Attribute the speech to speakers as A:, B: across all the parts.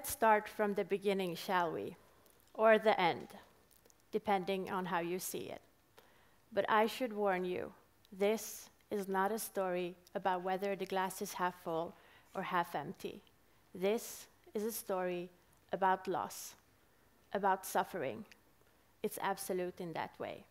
A: let's start from the beginning, shall we? Or the end, depending on how you see it. But I should warn you, this is not a story about whether the glass is half full or half empty. This is a story about loss, about suffering. It's absolute in that way.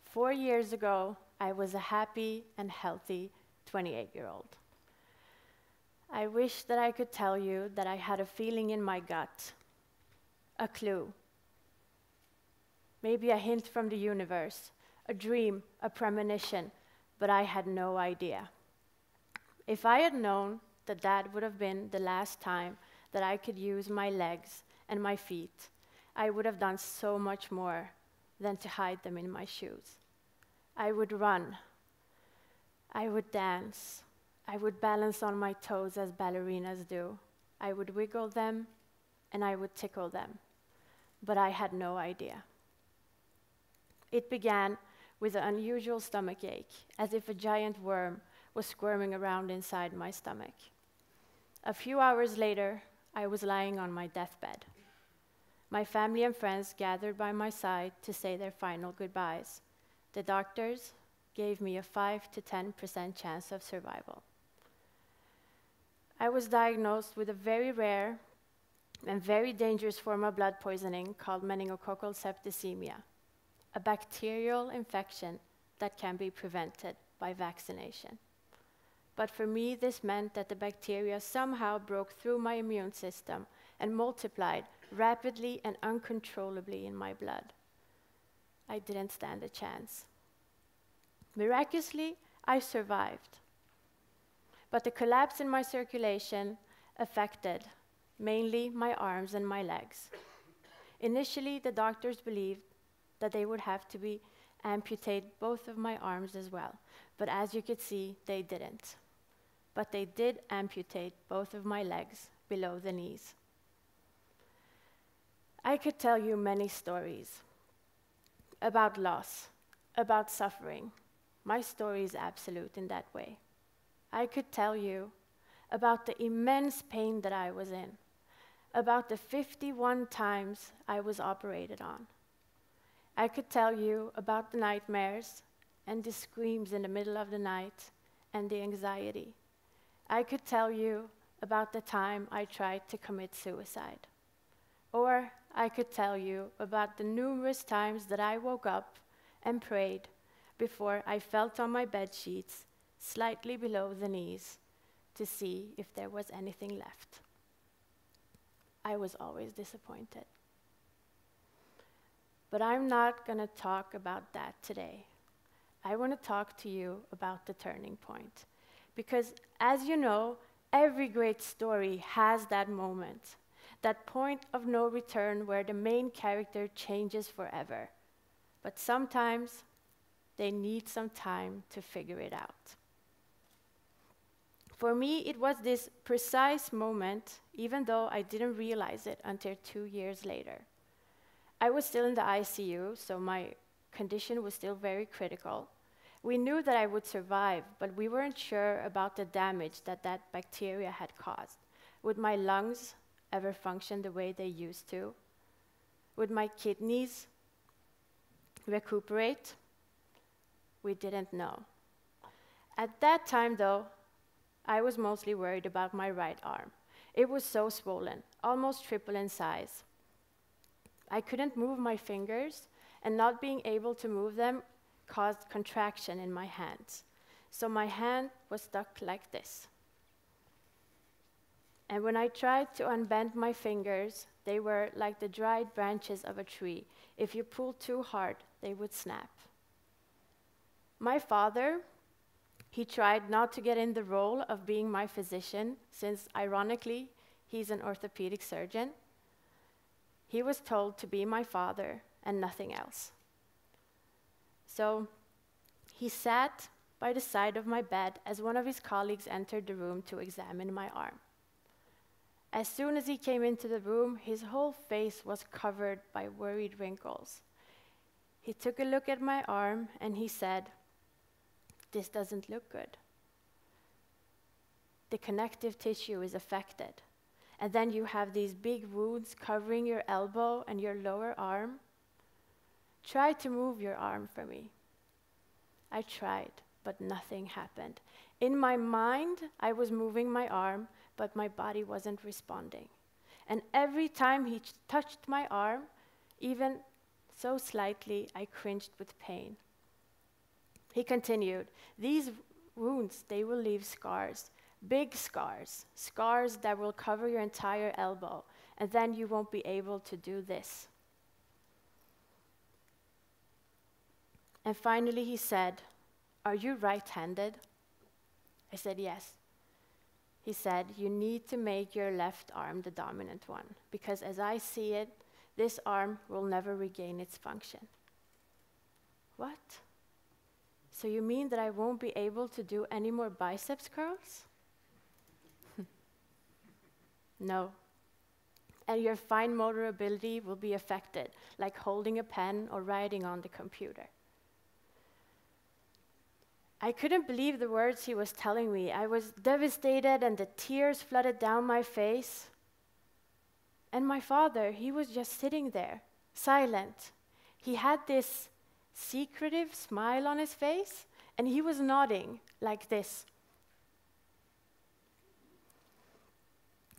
A: 4 years ago, I was a happy and healthy 28-year-old. I wish that I could tell you that I had a feeling in my gut, a clue, maybe a hint from the universe, a dream, a premonition, but I had no idea. If I had known that that would have been the last time that I could use my legs and my feet, I would have done so much more than to hide them in my shoes. I would run, I would dance, I would balance on my toes as ballerinas do. I would wiggle them and I would tickle them, but I had no idea. It began with an unusual stomach ache, as if a giant worm was squirming around inside my stomach. A few hours later, I was lying on my deathbed. My family and friends gathered by my side to say their final goodbyes. The doctors gave me a 5 to 10% chance of survival. I was diagnosed with a very rare and very dangerous form of blood poisoning called meningococcal septicemia, a bacterial infection that can be prevented by vaccination. But for me, this meant that the bacteria somehow broke through my immune system and multiplied rapidly and uncontrollably in my blood. I didn't stand a chance. Miraculously, I survived. But the collapse in my circulation affected mainly my arms and my legs. Initially, the doctors believed that they would have to amputate both of my arms as well. But as you could see, they didn't. But they did amputate both of my legs below the knees. I could tell you many stories about loss, about suffering. My story is absolute in that way. I could tell you about the immense pain that I was in, about the 51 times I was operated on. I could tell you about the nightmares and the screams in the middle of the night and the anxiety. I could tell you about the time I tried to commit suicide. Or I could tell you about the numerous times that I woke up and prayed before I felt on my bed sheets slightly below the knees to see if there was anything left. I was always disappointed. But I'm not going to talk about that today. I want to talk to you about the turning point. Because as you know, every great story has that moment, that point of no return where the main character changes forever. But sometimes they need some time to figure it out. For me, it was this precise moment, even though I didn't realize it until 2 years later. I was still in the ICU, so my condition was still very critical. We knew that I would survive, but we weren't sure about the damage that that bacteria had caused. Would my lungs ever function the way they used to? Would my kidneys recuperate? We didn't know. At that time, though, I was mostly worried about my right arm. It was so swollen, almost triple in size. I couldn't move my fingers, and not being able to move them caused contraction in my hands. So my hand was stuck like this. And when I tried to unbend my fingers, they were like the dried branches of a tree. If you pulled too hard, they would snap. My father, he tried not to get in the role of being my physician, since ironically, he's an orthopedic surgeon. He was told to be my father and nothing else. So he sat by the side of my bed as one of his colleagues entered the room to examine my arm. As soon as he came into the room, his whole face was covered by worried wrinkles. He took a look at my arm and he said, "This doesn't look good. The connective tissue is affected, and then you have these big wounds covering your elbow and your lower arm. Try to move your arm for me. I tried, but nothing happened. In my mind, I was moving my arm, but my body wasn't responding. And every time he touched my arm, even so slightly, I cringed with pain. He continued, "These wounds, they will leave scars, big scars, scars that will cover your entire elbow, and then you won't be able to do this." And finally he said, "Are you right-handed?" I said, "Yes." He said, "You need to make your left arm the dominant one, because as I see it, this arm will never regain its function." What? So you mean that I won't be able to do any more biceps curls? No. And your fine motor ability will be affected, like holding a pen or writing on the computer. I couldn't believe the words he was telling me. I was devastated and the tears flooded down my face. And my father, he was just sitting there, silent. He had this secretive smile on his face, and he was nodding like this.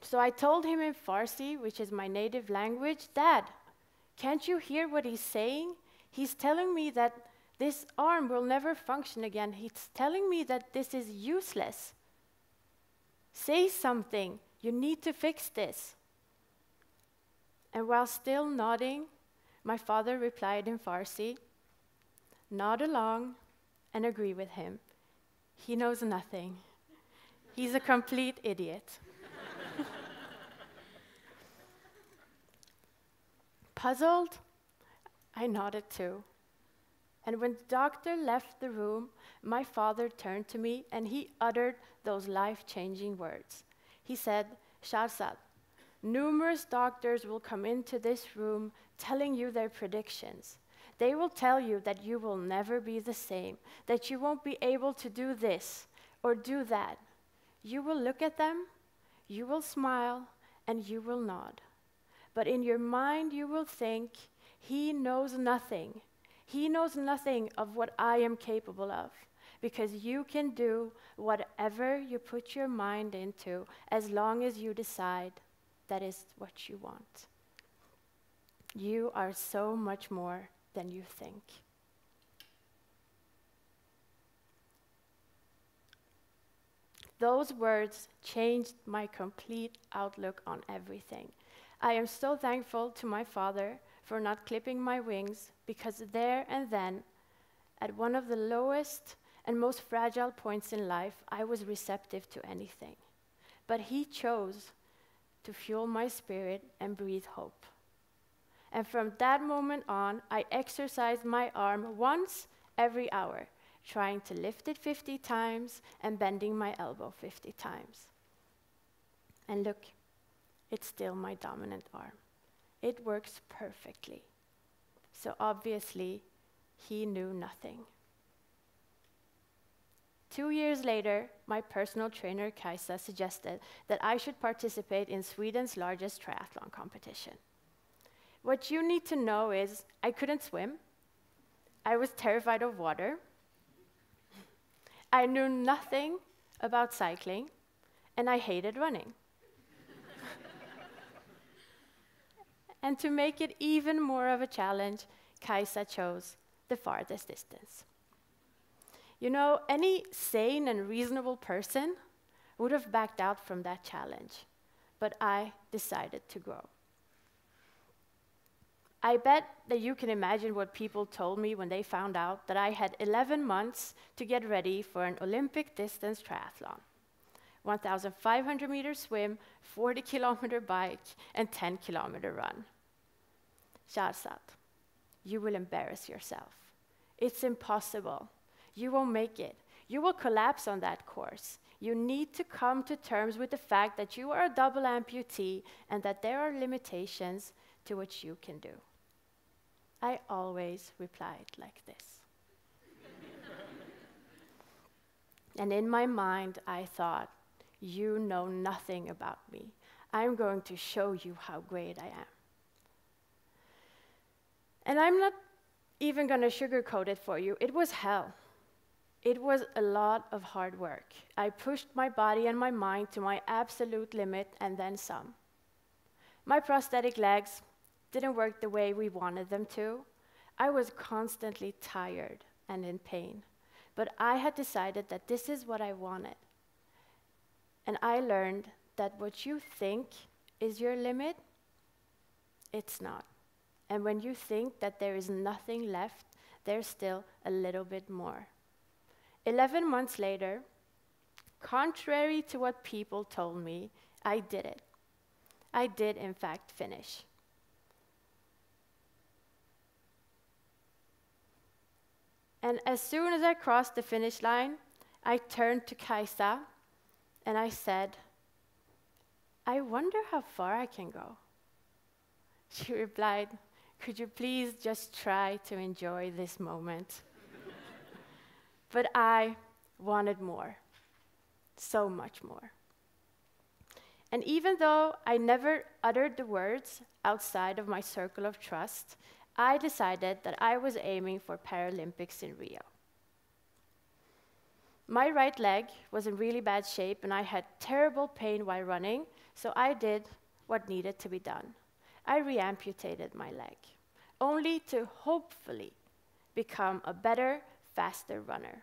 A: So I told him in Farsi, which is my native language, "Dad, can't you hear what he's saying? He's telling me that this arm will never function again. He's telling me that this is useless. Say something. You need to fix this." And while still nodding, my father replied in Farsi, "Nod along and agree with him. He knows nothing. He's a complete idiot." Puzzled, I nodded too. And when the doctor left the room, my father turned to me and he uttered those life-changing words. He said, "Shahrzad, numerous doctors will come into this room telling you their predictions. They will tell you that you will never be the same, that you won't be able to do this or do that. You will look at them, you will smile, and you will nod. But in your mind you will think, he knows nothing. He knows nothing of what I am capable of, because you can do whatever you put your mind into as long as you decide that is what you want. You are so much more than you think." Those words changed my complete outlook on everything. I am so thankful to my father for not clipping my wings, because there and then, at one of the lowest and most fragile points in life, I was receptive to anything. But he chose to fuel my spirit and breathe hope. And from that moment on, I exercised my arm once every hour, trying to lift it 50 times and bending my elbow 50 times. And look, it's still my dominant arm. It works perfectly. So obviously, he knew nothing. 2 years later, my personal trainer, Kajsa, suggested that I should participate in Sweden's largest triathlon competition. What you need to know is I couldn't swim. I was terrified of water. I knew nothing about cycling, and I hated running. And to make it even more of a challenge, Kajsa chose the farthest distance. You know, any sane and reasonable person would have backed out from that challenge, but I decided to go. I bet that you can imagine what people told me when they found out that I had 11 months to get ready for an Olympic distance triathlon. 1,500 meter swim, 40-kilometer bike, and 10-kilometer run. Shahrzad, you will embarrass yourself. It's impossible. You won't make it. You will collapse on that course. You need to come to terms with the fact that you are a double amputee and that there are limitations to what you can do. I always replied like this. And in my mind, I thought, you know nothing about me. I'm going to show you how great I am. And I'm not even going to sugarcoat it for you. It was hell. It was a lot of hard work. I pushed my body and my mind to my absolute limit and then some. My prosthetic legs didn't work the way we wanted them to. I was constantly tired and in pain. But I had decided that this is what I wanted. And I learned that what you think is your limit, it's not. And when you think that there is nothing left, there's still a little bit more. 11 months later, contrary to what people told me, I did it. I did, in fact, finish. And as soon as I crossed the finish line, I turned to Kajsa and I said, I wonder how far I can go. She replied, could you please just try to enjoy this moment? But I wanted more, so much more. And even though I never uttered the words outside of my circle of trust, I decided that I was aiming for Paralympics in Rio. My right leg was in really bad shape and I had terrible pain while running, so I did what needed to be done. I re-amputated my leg, only to hopefully become a better, faster runner.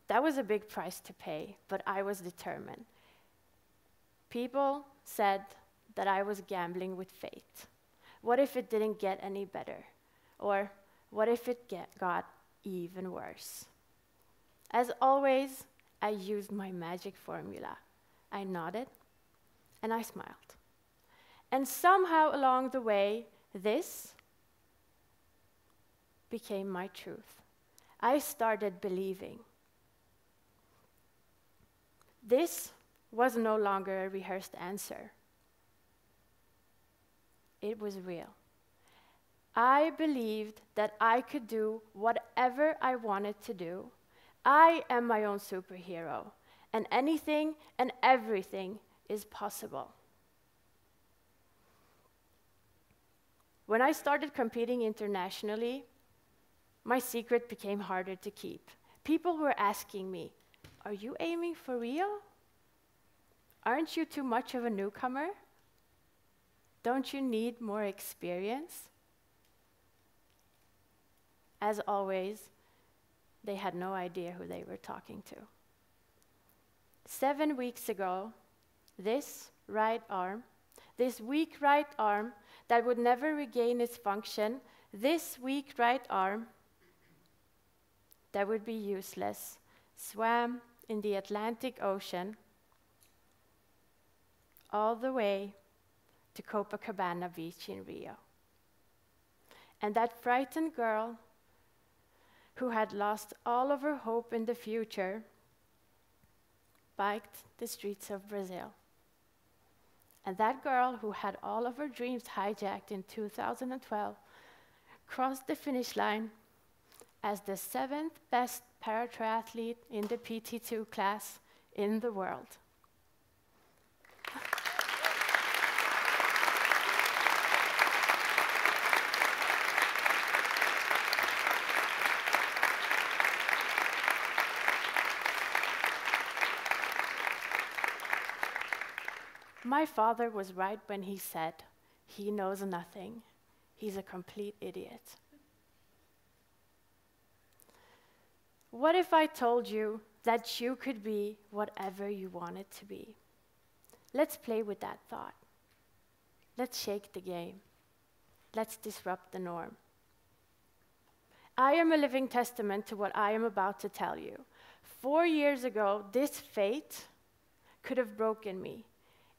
A: That was a big price to pay, but I was determined. People said that I was gambling with fate. What if it didn't get any better? Or what if it got even worse? As always, I used my magic formula. I nodded and I smiled. And somehow along the way, this became my truth. I started believing. This was no longer a rehearsed answer. It was real. I believed that I could do whatever I wanted to do. I am my own superhero, and anything and everything is possible. When I started competing internationally, my secret became harder to keep. People were asking me, are you aiming for Rio? Aren't you too much of a newcomer? Don't you need more experience? As always, they had no idea who they were talking to. 7 weeks ago, this weak right arm that would never regain its function, this weak right arm that would be useless, swam in the Atlantic Ocean all the way to Copacabana Beach in Rio. And that frightened girl who had lost all of her hope in the future biked the streets of Brazil. And that girl who had all of her dreams hijacked in 2012 crossed the finish line as the 7th best paratriathlete in the PT2 class in the world. My father was right when he said, he knows nothing. He's a complete idiot. What if I told you that you could be whatever you wanted to be? Let's play with that thought. Let's shake the game. Let's disrupt the norm. I am a living testament to what I am about to tell you. 4 years ago, this fate could have broken me.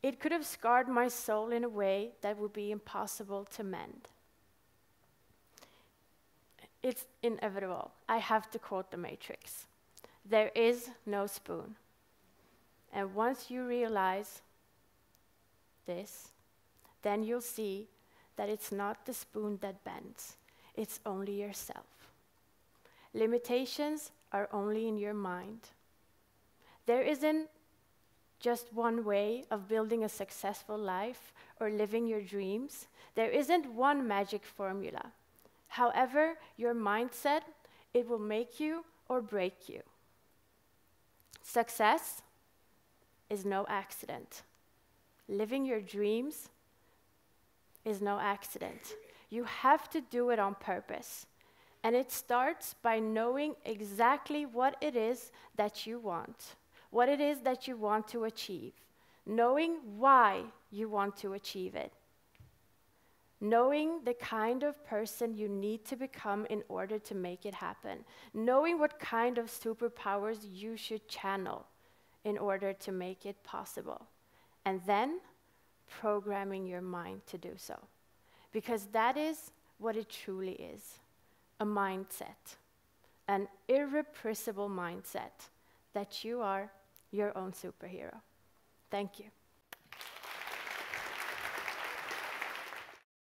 A: It could have scarred my soul in a way that would be impossible to mend. It's inevitable. I have to quote the Matrix. There is no spoon. And once you realize this, then you'll see that it's not the spoon that bends. It's only yourself. Limitations are only in your mind. There isn't just one way of building a successful life or living your dreams. There isn't one magic formula. However, your mindset, it will make you or break you. Success is no accident. Living your dreams is no accident. You have to do it on purpose. And it starts by knowing exactly what it is that you want, what it is that you want to achieve, knowing why you want to achieve it, knowing the kind of person you need to become in order to make it happen, knowing what kind of superpowers you should channel in order to make it possible, and then programming your mind to do so. Because that is what it truly is, a mindset, an irrepressible mindset that you are your own superhero. Thank you.